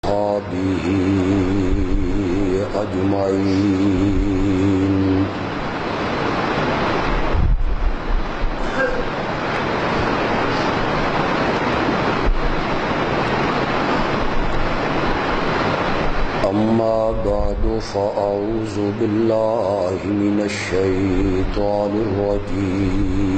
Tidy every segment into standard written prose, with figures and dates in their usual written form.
وأصحابه أجمعين. أما بعد فأعوذ بالله من الشيطان الرجيم.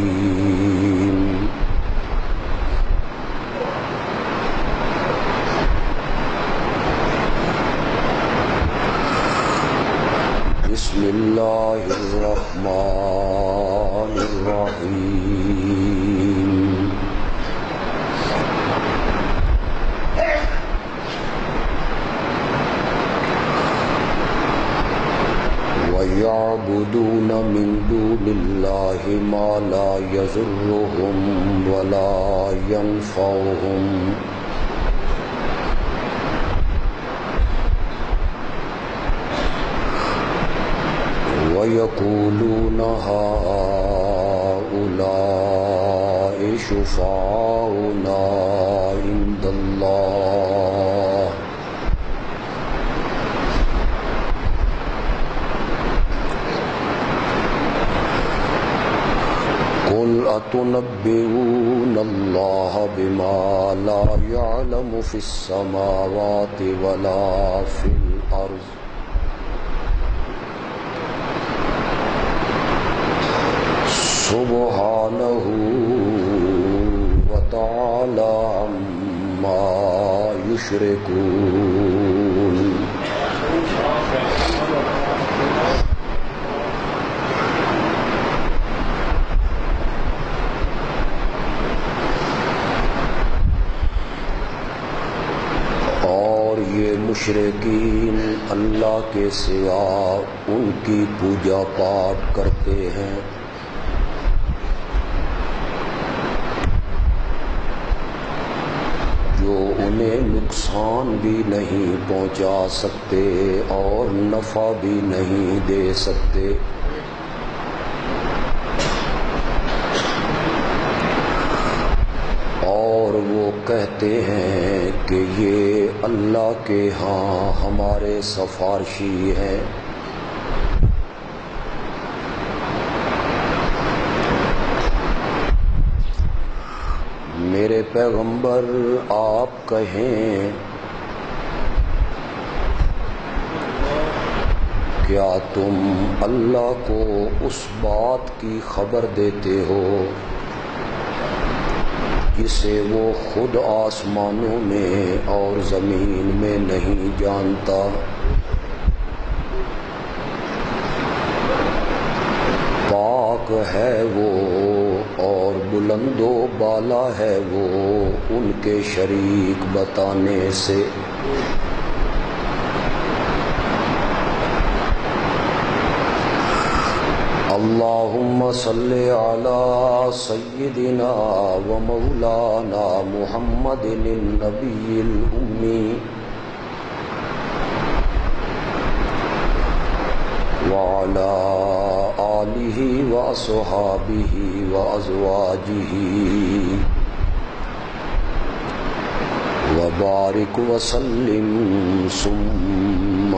بسم الله الرحمن الرحيم. ويعبدون من دون الله ما لا يضرهم ولا ينفعهم ويقولون هؤلاء شفعاؤنا عند الله قل أتنبئون الله بما لا يعلم في السماوات ولا في الأرض سبحانه وتعالى عما يشركون. اور یہ مشرکین اللہ کے سوا ان کی پوجا پاٹ کرتے ہیں جو انہیں نقصان بھی نہیں پہنچا سکتے اور نفع بھی نہیں دے سکتے. اور وہ کہتے ہیں کہ یہ اللہ کے ہاں ہمارے سفارشی ہیں. میرے پیغمبر آپ کہیں کیا تم اللہ کو اس بات کی خبر دیتے ہو جسے وہ خود آسمانوں میں اور زمین میں نہیں جانتا؟ پاک ہے وہ اور بلند و بالا ہے وہ ان کے شریک بتانے سے. اللہم صل علی سیدنا و مولانا محمد النبی الامی وعلی آلہ واصحابہ وازواجہ وبارک وسلم ثم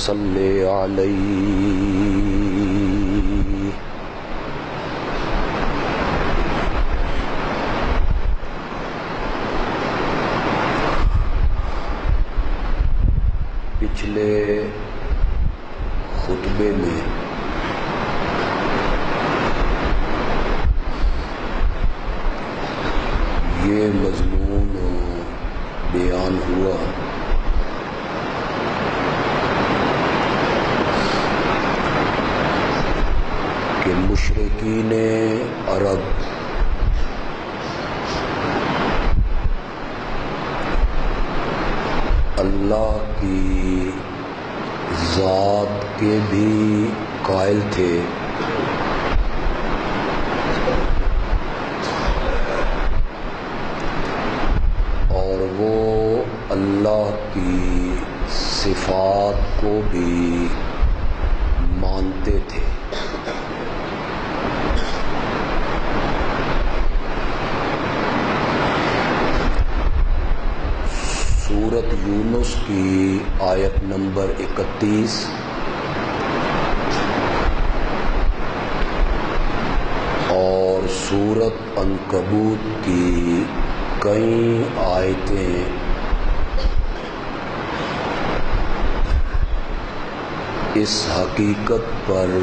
صلی علیہ. پچھلے خطبے میں یہ مضمون بیان ہوا کہ مشرکین عرب اللہ کی ذات کے بھی قائل تھے اور وہ اللہ کی صفات کو بھی مانتے تھے. سورت یونس کی آیت نمبر 31 اور سورت عنکبوت کی کئی آیتیں اس حقیقت پر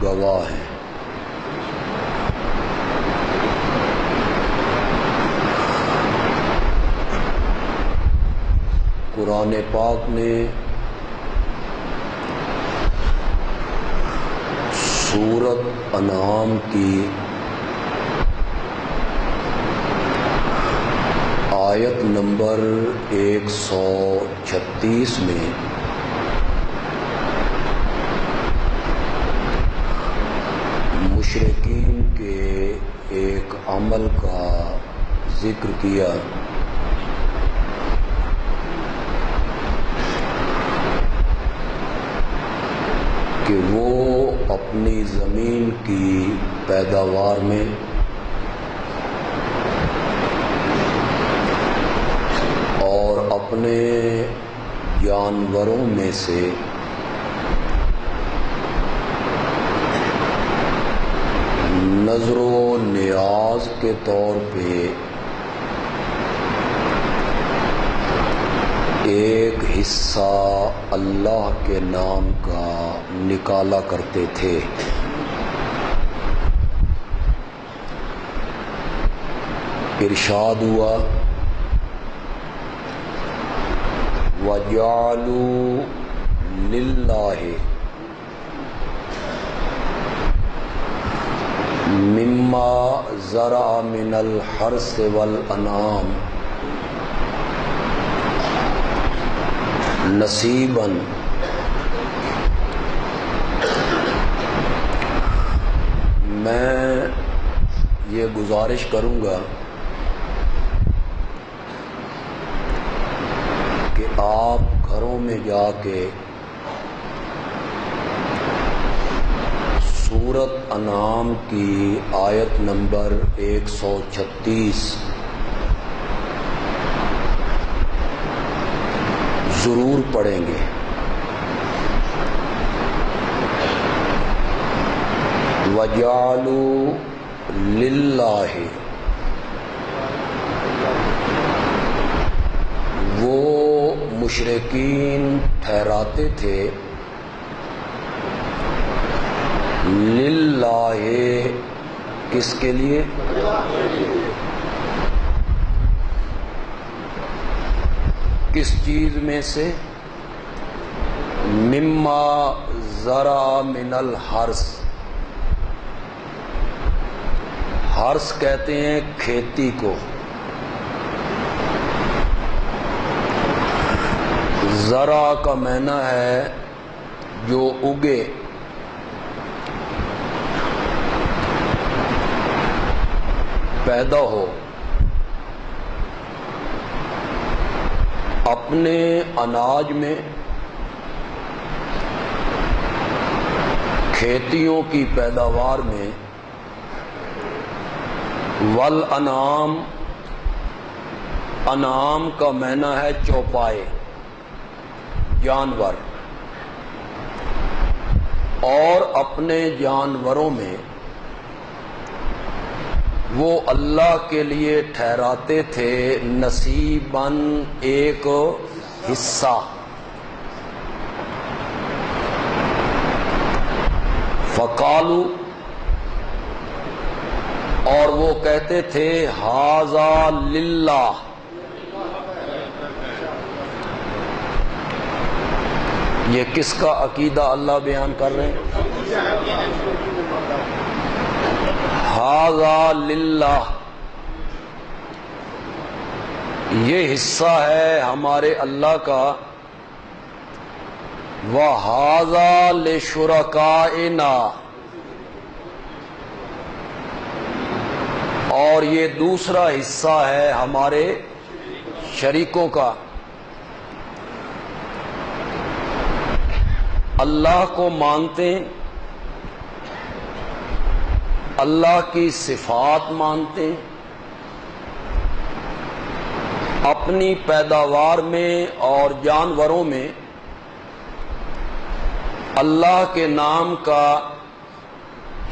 گواہ ہیں۔ قرآن پاک نے سورت انعام کی آیت نمبر 136 میں مشرکین کے ایک عمل کا ذکر کیا کہ وہ اپنی زمین کی پیداوار میں اور اپنے جانوروں میں سے نظر و نیاز کے طور پہ ایک حصہ اللہ کے نام کا نکالا کرتے تھے۔ ارشاد ہوا وَجَعَلُوا لِلَّهِ مما زرع من الحرث والانعام نصیبا میں یہ گزارش کروں گا کہ آپ گھروں میں جا کے سورت انعام کی آیت نمبر 136 ضرور پڑھیں گے۔ وَجَعَلُوا لِلَّهِ وہ مشرکین ٹھہراتے تھے للہ کس کے لیے؟ کس چیز میں سے؟ مما زرع من الحرث، حرث کہتے ہیں کھیتی کو، زرع کا معنی ہے جو اگے، پیدا ہو۔ اپنے اناج میں، کھیتیوں کی پیداوار میں، والانعام، انعام کا معنی ہے چوپائے، جانور، اور اپنے جانوروں میں وہ اللہ کے لیے ٹھہراتے تھے نصیباً ایک حصہ۔ فقالو، اور وہ کہتے تھے ھذا للہ، یہ کس کا عقیدہ اللہ بیان کر رہے ہیں؟ ھذا للہ، یہ حصہ ہے ہمارے اللہ کا، وَھذا لِشُرَکَائِنَا، اور یہ دوسرا حصہ ہے ہمارے شریکوں کا۔ اللہ کو مانتے ہیں، اللہ کی صفات مانتے ہیں، اپنی پیداوار میں اور جانوروں میں اللہ کے نام کا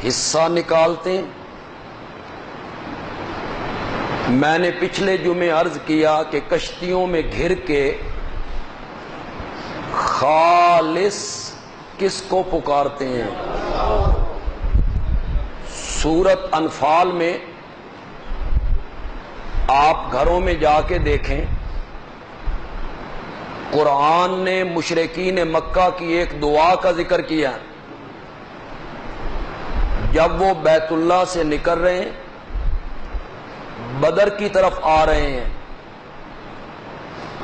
حصہ نکالتے ہیں۔ میں نے پچھلے جمعے عرض کیا کہ کشتیوں میں گھر کے خالص کس کو پکارتے ہیں؟ سورۃ انفال میں آپ گھروں میں جا کے دیکھیں، قرآن نے مشرکین مکہ کی ایک دعا کا ذکر کیا۔ جب وہ بیت اللہ سے نکل رہے ہیں، بدر کی طرف آ رہے ہیں،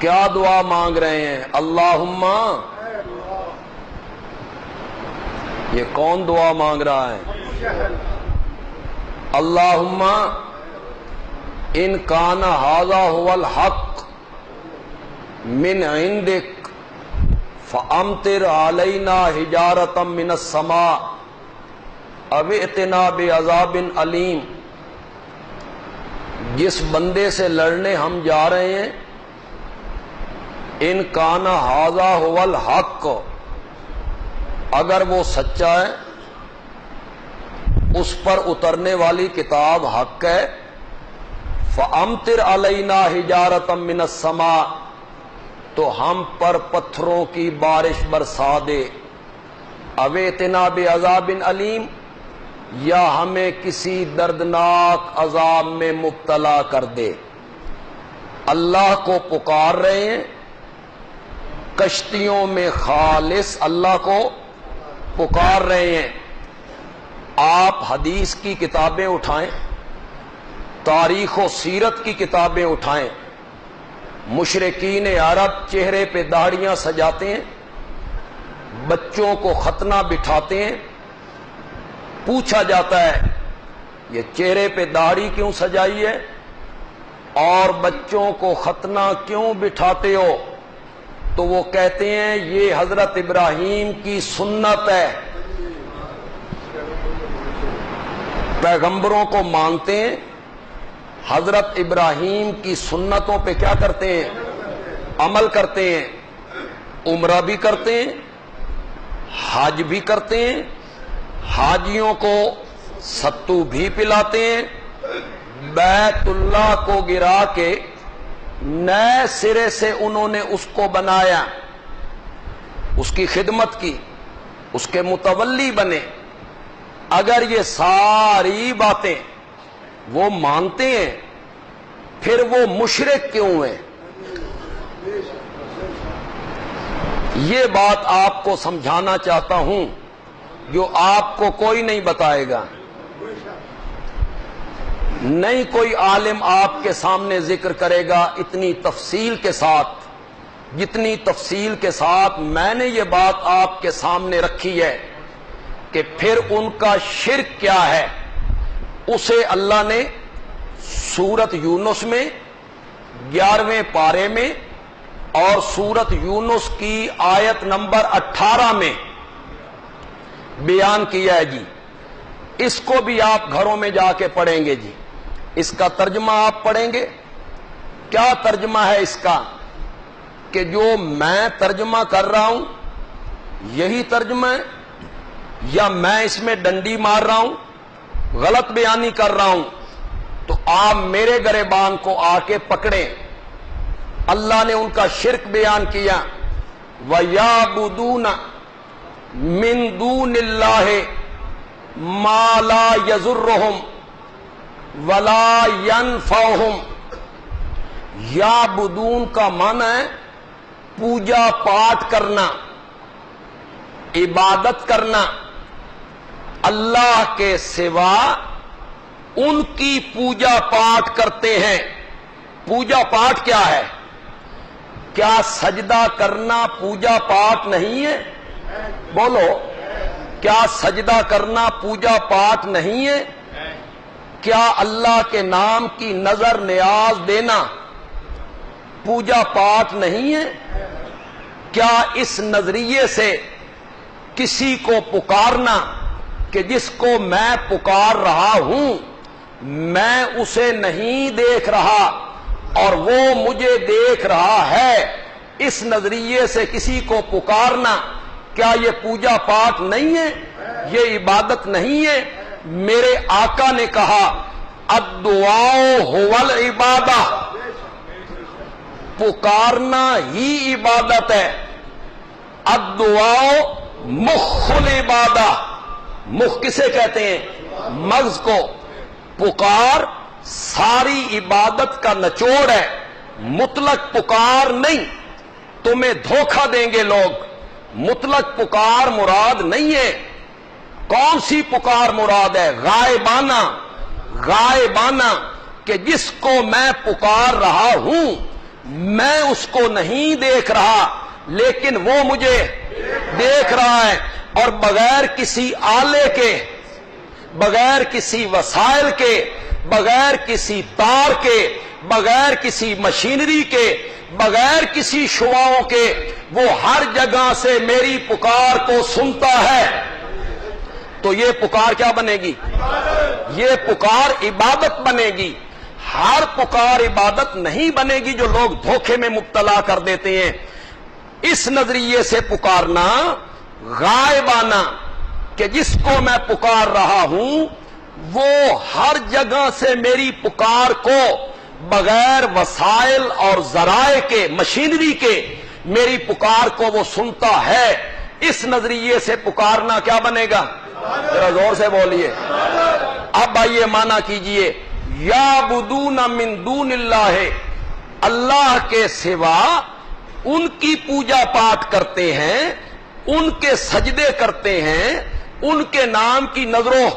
کیا دعا مانگ رہے ہیں؟ اللہم، یہ کون دعا مانگ رہا ہے؟ اللہم ان کان ھذا ھو الحق من عندک فامطر علینا حجارۃ من السماء او ائتنا بعذاب علیم۔ جس بندے سے لڑنے ہم جا رہے ہیں، ان کان ھذا ھو الحق، اگر وہ سچا ہے، اس پر اترنے والی کتاب حق ہے، فامطر علینا حجارۃ من السماء، تو ہم پر پتھروں کی بارش برسا دے، او ائتنا بعذاب علیم، یا ہمیں کسی دردناک عذاب میں مبتلا کر دے۔ اللہ کو پکار رہے ہیں، کشتیوں میں خالص اللہ کو پکار رہے ہیں۔ آپ حدیث کی کتابیں اٹھائیں، تاریخ و سیرت کی کتابیں اٹھائیں، مشرکین عرب چہرے پہ داڑھیاں سجاتے ہیں، بچوں کو ختنہ بٹھاتے ہیں، پوچھا جاتا ہے یہ چہرے پہ داڑھی کیوں سجائی ہے اور بچوں کو ختنہ کیوں بٹھاتے ہو؟ تو وہ کہتے ہیں یہ حضرت ابراہیم کی سنت ہے۔ پیغمبروں کو مانتے ہیں، حضرت ابراہیم کی سنتوں پہ کیا کرتے ہیں؟ عمل کرتے ہیں، عمرہ بھی کرتے ہیں، حج بھی کرتے ہیں، حاجیوں کو ستو بھی پلاتے ہیں، بیت اللہ کو گرا کے نئے سرے سے انہوں نے اس کو بنایا، اس کی خدمت کی، اس کے متولی بنے۔ اگر یہ ساری باتیں وہ مانتے ہیں، پھر وہ مشرک کیوں ہیں؟ یہ بات آپ کو سمجھانا چاہتا ہوں جو آپ کو کوئی نہیں بتائے گا، نہیں کوئی عالم آپ کے سامنے ذکر کرے گا اتنی تفصیل کے ساتھ جتنی تفصیل کے ساتھ میں نے یہ بات آپ کے سامنے رکھی ہے کہ پھر ان کا شرک کیا ہے۔ اسے اللہ نے سورۃ یونس میں 11ویں پارے میں اور سورۃ یونس کی آیت نمبر 18 میں بیان کیا ہے جی۔ اس کو بھی آپ گھروں میں جا کے پڑھیں گے جی، اس کا ترجمہ آپ پڑھیں گے۔ کیا ترجمہ ہے اس کا؟ کہ جو میں ترجمہ کر رہا ہوں یہی ترجمہ ہے، یا میں اس میں ڈنڈی مار رہا ہوں، غلط بیانی کر رہا ہوں، تو آپ میرے گریبان کو آ کے پکڑیں۔ اللہ نے ان کا شرک بیان کیا، وَيَعْبُدُونَ مِن دُونِ اللَّهِ مَا لَا يَضُرُّهُمْ وَلَا يَنفَعُهُمْ۔ یعبدون کا معنی ہے پوجا پاٹ کرنا، عبادت کرنا، اللہ کے سوا ان کی پوجا پاٹ کرتے ہیں۔ پوجا پاٹ کیا ہے؟ کیا سجدہ کرنا پوجا پاٹ نہیں ہے؟ بولو، کیا سجدہ کرنا پوجا پاٹ نہیں ہے؟ کیا اللہ کے نام کی نظر نیاز دینا پوجا پاٹ نہیں ہے؟ کیا اس نظریے سے کسی کو پکارنا کہ جس کو میں پکار رہا ہوں میں اسے نہیں دیکھ رہا، اور وہ مجھے دیکھ رہا ہے، اس نظریے سے کسی کو پکارنا کیا یہ پوجا پاٹ نہیں ہے؟ یہ عبادت نہیں ہے؟ میرے آقا نے کہا الدعاء هو العبادہ، پکارنا ہی عبادت ہے۔ الدعاء مخ العبادہ، مخ کسے کہتے ہیں؟ مغز کو۔ پکار ساری عبادت کا نچوڑ ہے، مطلق پکار نہیں۔ تمہیں دھوکہ دیں گے لوگ، مطلق پکار مراد نہیں ہے۔ کون سی پکار مراد ہے؟ غائبانہ، غائبانہ، کہ جس کو میں پکار رہا ہوں میں اس کو نہیں دیکھ رہا لیکن وہ مجھے دیکھ رہا ہے، اور بغیر کسی آلے کے، بغیر کسی وسائل کے، بغیر کسی تار کے، بغیر کسی مشینری کے، بغیر کسی شعاؤں کے وہ ہر جگہ سے میری پکار کو سنتا ہے۔ تو یہ پکار کیا بنے گی؟ یہ پکار عبادت بنے گی۔ ہر پکار عبادت نہیں بنے گی جو لوگ دھوکے میں مبتلا کر دیتے ہیں۔ اس نظریے سے پکارنا غائبانہ، کہ جس کو میں پکار رہا ہوں وہ ہر جگہ سے میری پکار کو بغیر وسائل اور ذرائع کے، مشینری کے میری پکار کو وہ سنتا ہے۔ اس نظریے سے پکارنا کیا بنے گا؟ ذرا زور سے بولیے۔ اب آئیے معنی کیجئے، یعبدون من دون اللہ، اللہ کے سوا ان کی پوجا پاٹ کرتے ہیں، ان کے سجدے کرتے ہیں، ان کے نام کی نظر و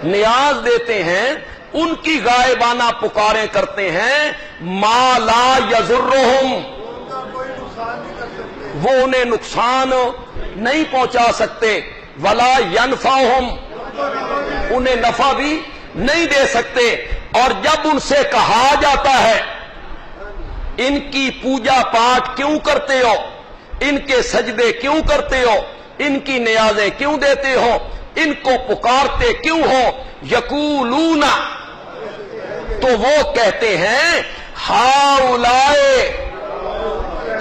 نیاز دیتے ہیں، ان کی غائبانہ پکاریں کرتے ہیں، ما لا یضرہم، وہ انہیں نقصان نہیں پہنچا سکتے، ولا ینفعہم، انہیں نفع بھی نہیں دے سکتے۔ اور جب ان سے کہا جاتا ہے ان کی پوجا پاٹ کیوں کرتے ہو، ان کے سجدے کیوں کرتے ہو، ان کی نیازیں کیوں دیتے ہو، ان کو پکارتے کیوں ہو، یقولون، تو وہ کہتے ہیں ہاؤلائے،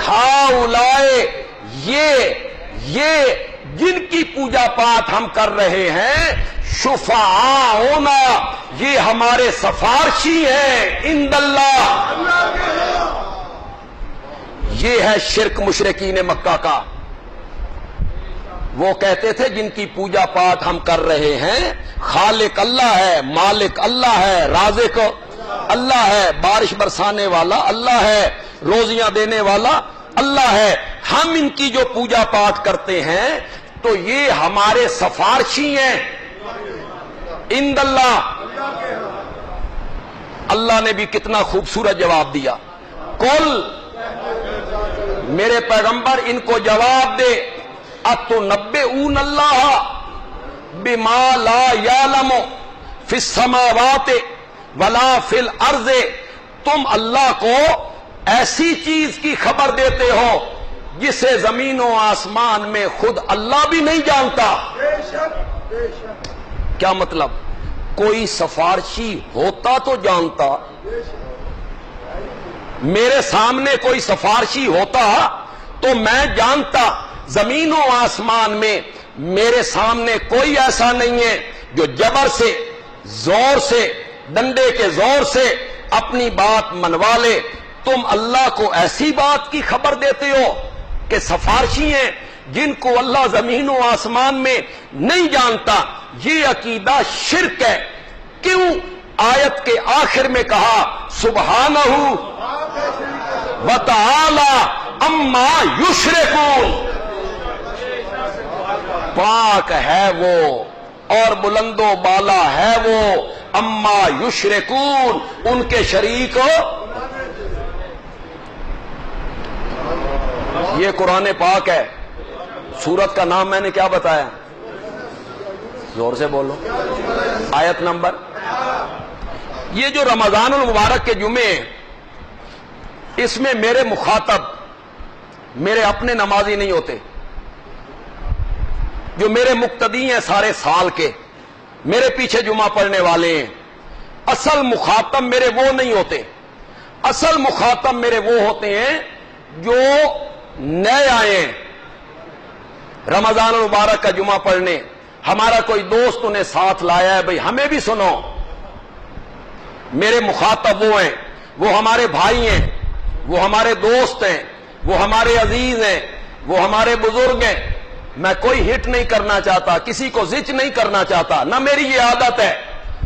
ہاؤلائے، یہ جن کی پوجا پاٹ ہم کر رہے ہیں، شفعاؤنا، یہ ہمارے سفارشی ہیں عند اللہ۔ یہ ہے شرک مشرکین مکہ کا۔ وہ کہتے تھے جن کی پوجا پاٹ ہم کر رہے ہیں، خالق اللہ ہے، مالک اللہ ہے، رازق اللہ ہے، بارش برسانے والا اللہ ہے، روزیاں دینے والا اللہ ہے، ہم ان کی جو پوجا پاٹ کرتے ہیں تو یہ ہمارے سفارشی ہیں عند اللہ۔ اللہ نے بھی کتنا خوبصورت جواب دیا، قل، میرے پیغمبر ان کو جواب دے، اتنبئون اللہ بما لا یعلم فی السماوات ولا فی الارض، تم اللہ کو ایسی چیز کی خبر دیتے ہو جسے زمین و آسمان میں خود اللہ بھی نہیں جانتا۔ کیا مطلب؟ کوئی سفارشی ہوتا تو جانتا، میرے سامنے کوئی سفارشی ہوتا تو میں جانتا۔ زمین و آسمان میں میرے سامنے کوئی ایسا نہیں ہے جو جبر سے، زور سے، ڈنڈے کے زور سے اپنی بات منوا لے۔ تم اللہ کو ایسی بات کی خبر دیتے ہو کہ سفارشی ہیں جن کو اللہ زمین و آسمان میں نہیں جانتا۔ یہ عقیدہ شرک ہے۔ کیوں آیت کے آخر میں کہا سبحانہ وتعالی اما یشرکون، پاک ہے وہ اور بلند و بالا ہے وہ، اما یشرکون، ان کے شریک ہو۔ یہ قرآن پاک ہے۔ سورت کا نام میں نے کیا بتایا؟ زور سے بولو، آیت نمبر۔ یہ جو رمضان المبارک کے جمعے ہیں، اس میں میرے مخاطب میرے اپنے نمازی نہیں ہوتے، جو میرے مقتدی ہیں سارے سال کے، میرے پیچھے جمعہ پڑھنے والے ہیں، اصل مخاطب میرے وہ نہیں ہوتے۔ اصل مخاطب میرے وہ ہوتے ہیں جو نئے آئے ہیں رمضان المبارک کا جمعہ پڑھنے، ہمارا کوئی دوست انہیں ساتھ لایا ہے، بھئی ہمیں بھی سنو۔ میرے مخاطب وہ ہیں، وہ ہمارے بھائی ہیں، وہ ہمارے دوست ہیں، وہ ہمارے عزیز ہیں، وہ ہمارے بزرگ ہیں۔ میں کوئی ہٹ نہیں کرنا چاہتا، کسی کو زچ نہیں کرنا چاہتا، نہ میری یہ عادت ہے،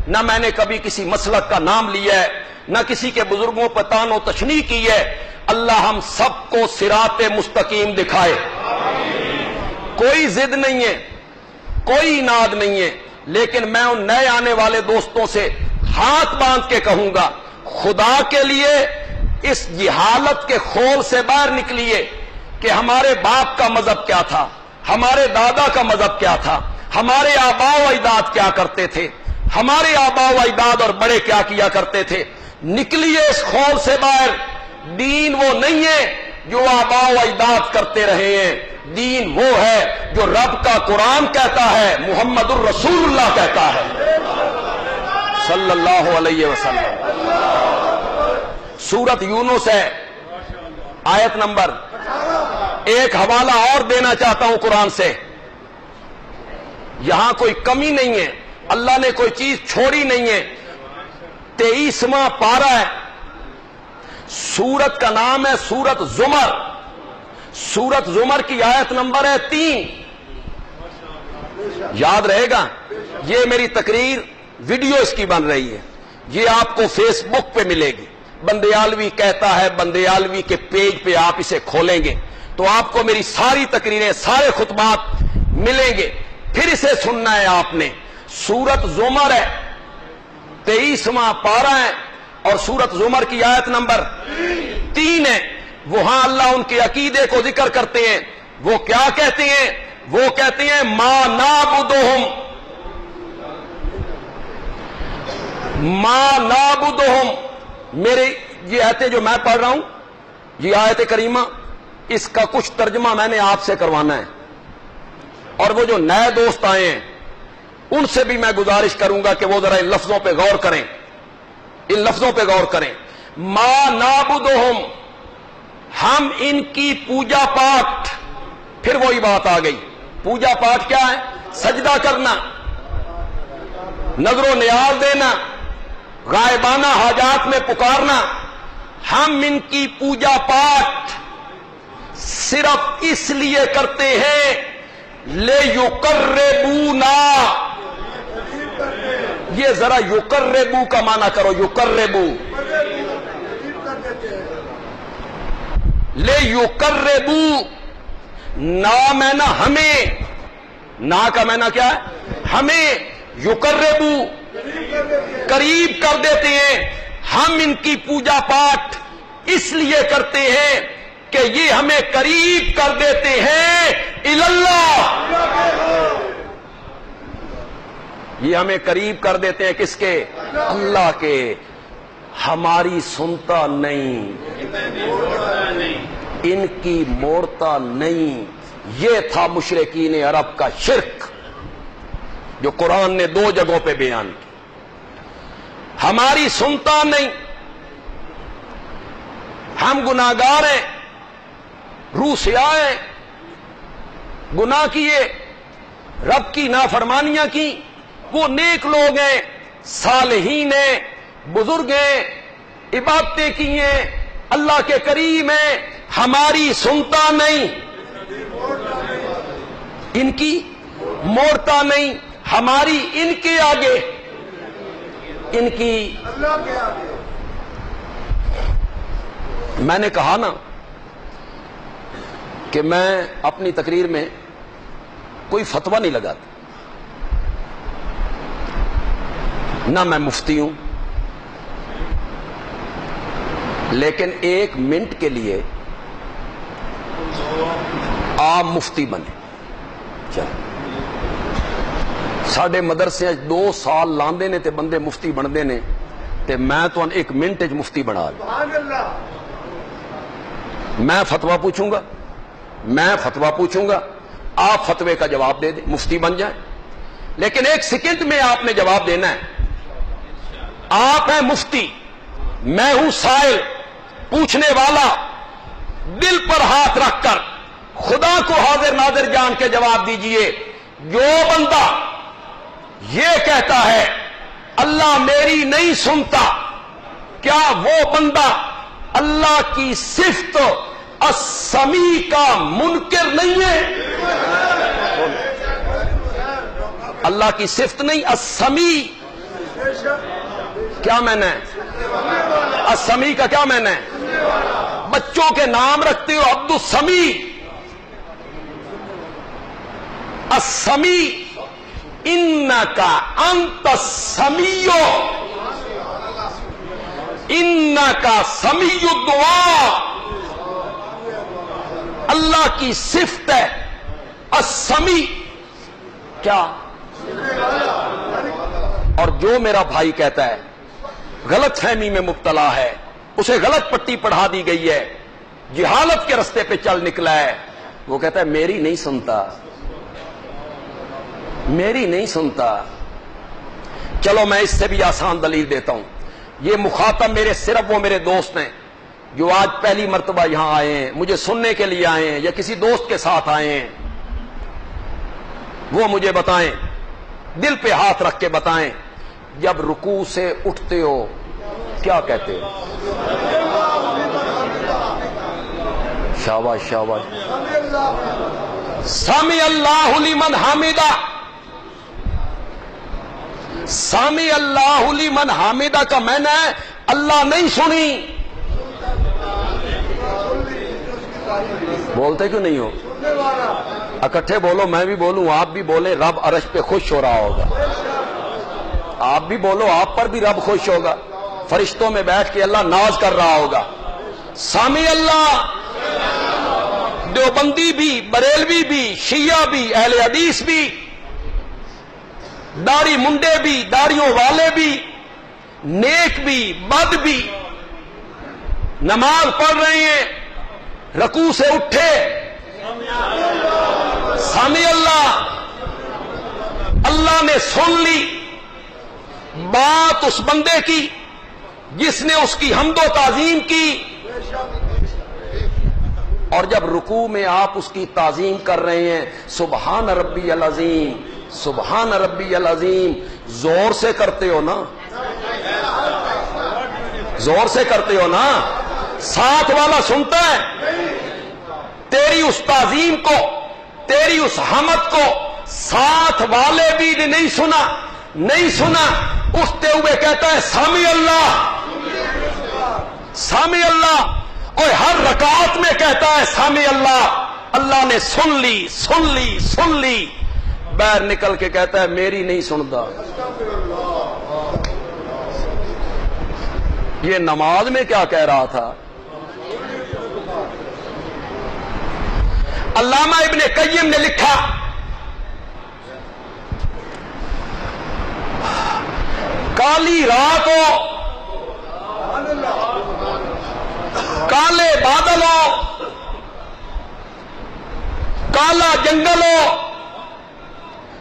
نہ میں نے کبھی کسی مسلک کا نام لیا ہے، نہ کسی کے بزرگوں پر طعن و تشنیع کی ہے۔ اللہ ہم سب کو صراط مستقیم دکھائے۔ کوئی ضد نہیں ہے، کوئی اناد نہیں ہے، لیکن میں ان نئے آنے والے دوستوں سے ہاتھ باندھ کے کہوں گا، خدا کے لیے اس جہالت کے خول سے باہر نکلیے کہ ہمارے باپ کا مذہب کیا تھا، ہمارے دادا کا مذہب کیا تھا، ہمارے آباء و اجداد کیا کرتے تھے، ہمارے آباء و اجداد اور بڑے کیا کیا کرتے تھے۔ نکلیے اس خول سے باہر۔ دین وہ نہیں ہے جو آباء و اجداد کرتے رہے ہیں، دین وہ ہے جو رب کا قرآن کہتا ہے، محمد الرسول اللہ کہتا ہے صلی اللہ علیہ وسلم۔ سورت یونس ہے، آیت نمبر۔ ایک حوالہ اور دینا چاہتا ہوں قرآن سے، یہاں کوئی کمی نہیں ہے، اللہ نے کوئی چیز چھوڑی نہیں ہے۔ 23واں پارہ ہے، سورت کا نام ہے سورت زمر، سورت زمر کی آیت نمبر ہے 3۔ یاد رہے گا، یہ میری تقریر ویڈیو اس کی بن رہی ہے، یہ آپ کو فیس بک پہ ملے گی۔ بندیالوی کہتا ہے، بندیالوی کے پیج پہ آپ اسے کھولیں گے تو آپ کو میری ساری تقریریں، سارے خطبات ملیں گے، پھر اسے سننا ہے آپ نے۔ سورت زمر ہے، 23واں پارہ ہے، اور سورت زمر کی آیت نمبر 3 ہے۔ وہاں اللہ ان کے عقیدے کو ذکر کرتے ہیں۔ وہ کیا کہتے ہیں؟ وہ کہتے ہیں ما نعبدہم، ما نعبدہم۔ میرے یہ آیتیں جو میں پڑھ رہا ہوں، یہ آیت کریمہ، اس کا کچھ ترجمہ میں نے آپ سے کروانا ہے، اور وہ جو نئے دوست آئے ہیں ان سے بھی میں گزارش کروں گا کہ وہ ذرا ان لفظوں پہ غور کریں، ان لفظوں پہ غور کریں۔ ما نعبدہم، ہم ان کی پوجا پاٹ، پھر وہی بات آ گئی۔ پوجا پاٹ کیا ہے؟ سجدہ کرنا، نظر و نیاز دینا، غائبانہ حاجات میں پکارنا۔ ہم ان کی پوجا پاٹ صرف اس لیے کرتے ہیں لِیُقَرِّبُونَا، یہ ذرا یقربو کا معنی کرو، یقربو، لِیُقَرِّبُو، نا معنی ہمیں، نا کا معنی کیا ہے؟ ہمیں، یقربو قریب کر دیتے ہیں۔ ہم ان کی پوجا پاٹ اس لیے کرتے ہیں کہ یہ ہمیں قریب کر دیتے ہیں اللہ، یہ ہمیں قریب کر دیتے ہیں کس کے؟ اللہ کے۔ ہماری سنتا نہیں، ان کی موڑتا نہیں۔ یہ تھا مشرکین عرب کا شرک جو قرآن نے 2 جگہوں پہ بیان کی۔ ہماری سنتا نہیں، ہم گناہگار ہیں، روح سیاہ ہیں، گناہ کیے، رب کی نافرمانیاں کی۔ وہ نیک لوگ ہیں، صالحین ہیں، بزرگ ہیں، عبادتیں کی ہیں، اللہ کے کریم ہیں، ہماری سنتا نہیں، ان کی موڑتا نہیں، ہماری ان کے آگے، ان کی۔ میں نے کہا نا کہ میں اپنی تقریر میں کوئی فتویٰ نہیں لگاتا، نہ میں مفتی ہوں، لیکن 1 منٹ کے لیے آپ مفتی بنے۔ چل ساڈے مدرسے 2 سال لاندے نے تے بندے مفتی بندے نے، تے میں تو 1 منٹ مفتی بنا لوں۔ میں فتویٰ پوچھوں گا، میں فتویٰ پوچھوں گا، آپ فتوے کا جواب دے دیں، مفتی بن جائیں، لیکن 1 سیکنڈ میں آپ نے جواب دینا ہے۔ آپ ہیں مفتی، میں ہوں سائل، پوچھنے والا دل پر ہاتھ رکھ کر خدا کو حاضر ناظر جان کے جواب دیجئے، جو بندہ یہ کہتا ہے اللہ میری نہیں سنتا، کیا وہ بندہ اللہ کی صفت السمیع کا منکر نہیں ہے؟ اللہ کی صفت نہیں، السمیع کیا معنی ہے؟ السمیع کا کیا معنی ہے؟ بچوں کے نام رکھتے ہو عبد السمیع، السمیع، انکا انت السمیع، انکا سمیع الدعاء، اللہ کی صفت ہے السمیع کیا؟ اور جو میرا بھائی کہتا ہے غلط فہمی میں مبتلا ہے، اسے غلط پٹی پڑھا دی گئی ہے، جہالت کے رستے پہ چل نکلا ہے، وہ کہتا ہے میری نہیں سنتا، میری نہیں سنتا۔ چلو میں اس سے بھی آسان دلیل دیتا ہوں، یہ مخاطب میرے صرف وہ میرے دوست ہیں جو آج پہلی مرتبہ یہاں آئے ہیں، مجھے سننے کے لیے آئے ہیں یا کسی دوست کے ساتھ آئے ہیں، وہ مجھے بتائیں، دل پہ ہاتھ رکھ کے بتائیں، جب رکوع سے اٹھتے ہو کیا کہتے ہو؟ شاباش شاباش، سمع اللہ لمن حمدہ، سمع اللہ لمن حمدہ کا معنی ہے اللہ نہیں سنی۔ بولتے کیوں نہیں ہو؟ اکٹھے بولو، میں بھی بولوں، آپ بھی بولیں، رب عرش پہ خوش ہو رہا ہوگا، آپ بھی بولو، آپ پر بھی رب خوش ہوگا، فرشتوں میں بیٹھ کے اللہ ناز کر رہا ہوگا۔ سامع اللہ، دیوبندی بھی، بریلوی بھی، شیعہ بھی، اہل حدیث بھی، داڑھی منڈے بھی، داڑھیوں والے بھی، نیک بھی، بد بھی، نماز پڑھ رہے ہیں، رکوع سے اٹھے، سامع اللہ، اللہ نے سن لی بات اس بندے کی جس نے اس کی حمد و تعظیم کی، اور جب رکوع میں آپ اس کی تعظیم کر رہے ہیں، سبحان ربی العظیم، سبحان ربی العظیم، زور سے کرتے ہو نا، زور سے کرتے ہو نا، ساتھ والا سنتا ہے تیری اس تعظیم کو، تیری اس حمد کو، ساتھ والے بھی نے نہیں سنا، نہیں سنا، اٹھتے ہوئے کہتا ہے سامع اللہ، سامع اللہ، اور ہر رکعت میں کہتا ہے سامع اللہ، اللہ نے سن لی، سن لی، سن لی، باہر نکل کے کہتا ہے میری نہیں سنتا۔ یہ نماز میں کیا کہہ رہا تھا؟ علامہ ابن قیم نے لکھا، کالی رات ہو، کالے بادل ہو، کالا جنگل ہو،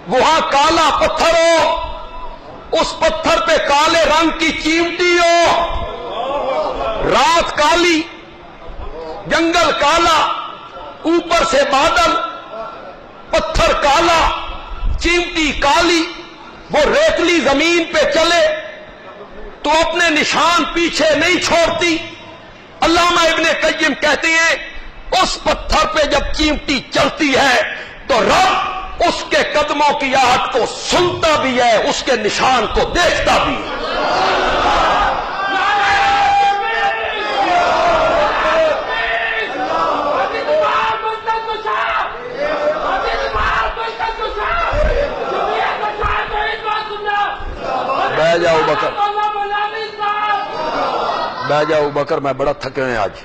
وہاں کالا پتھر ہو، اس پتھر پہ کالے رنگ کی چیمٹی ہو، رات کالی، جنگل کالا، اوپر سے بادل، پتھر کالا، چیمٹی کالی، وہ ریتلی زمین پہ چلے تو اپنے نشان پیچھے نہیں چھوڑتی۔ علامہ ابن قیم کہتے ہیں اس پتھر پہ جب چیمٹی چلتی ہے تو رب اس کے قدموں کی آہٹ کو سنتا بھی ہے، اس کے نشان کو دیکھتا بھی ہے۔ بہ جاؤ بکر، بہ جاؤ بکر، میں بڑا تھکے ہیں آج،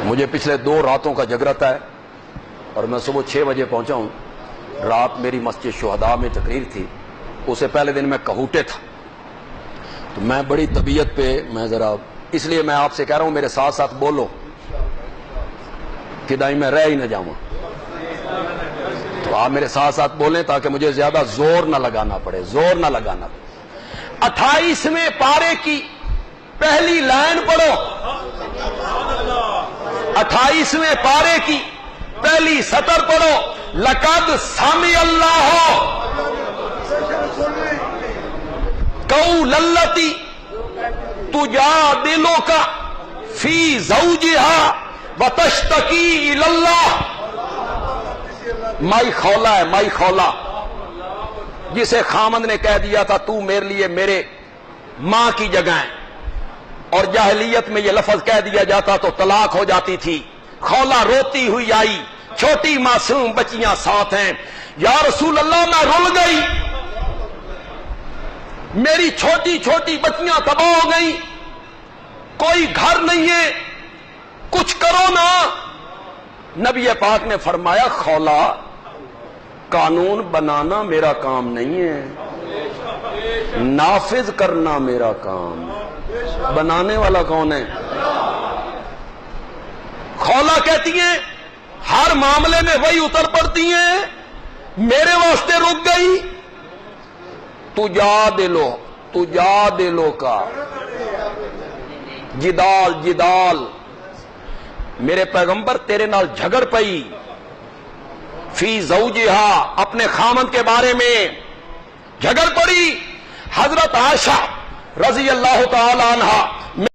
مجھے پچھلے 2 راتوں کا جگرتا ہے اور میں صبح 6 بجے پہنچا ہوں۔ رات میری مسجد شہداء میں تقریر تھی، اسے پہلے دن میں کہوٹے تھا، تو میں بڑی طبیعت پہ میں ذرا، اس لیے میں آپ سے کہہ رہا ہوں میرے ساتھ ساتھ بولو کہ دائیں میں رہ ہی نہ جاؤں، تو آپ میرے ساتھ ساتھ بولیں تاکہ مجھے زیادہ زور نہ لگانا پڑے، زور نہ لگانا پڑے۔ 28ویں پارے کی پہلی لائن پڑھو 28ویں پارے کی پہلی سطر پڑھو، لقد سمع اللہ قول التی تجادلک فی زوجہا وتشتکی الی اللہ. مائی خولا ہے، مائی خولا، جسے خامند نے کہہ دیا تھا تو میرے لیے میرے ماں کی جگہ ہے، اور جاہلیت میں یہ لفظ کہہ دیا جاتا تو طلاق ہو جاتی تھی. خولا روتی ہوئی آئی، چھوٹی معصوم بچیاں ساتھ ہیں. یا رسول اللہ میں رول گئی، میری چھوٹی چھوٹی بچیاں تباہ ہو گئی، کوئی گھر نہیں ہے، کچھ کرو نا. نبی پاک نے فرمایا خولا، قانون بنانا میرا کام نہیں ہے، نافذ کرنا میرا کام. بنانے والا کون ہے؟ خولا کہتی ہیں ہر معاملے میں وہی اتر پڑتی ہیں، میرے واسطے رک گئی. تجادلو کا جدال میرے پیغمبر تیرے نال جھگڑ پئی، فی زوجہا اپنے خامند کے بارے میں جھگڑ پڑی. حضرت عائشہ رضی اللہ تعالی عنہا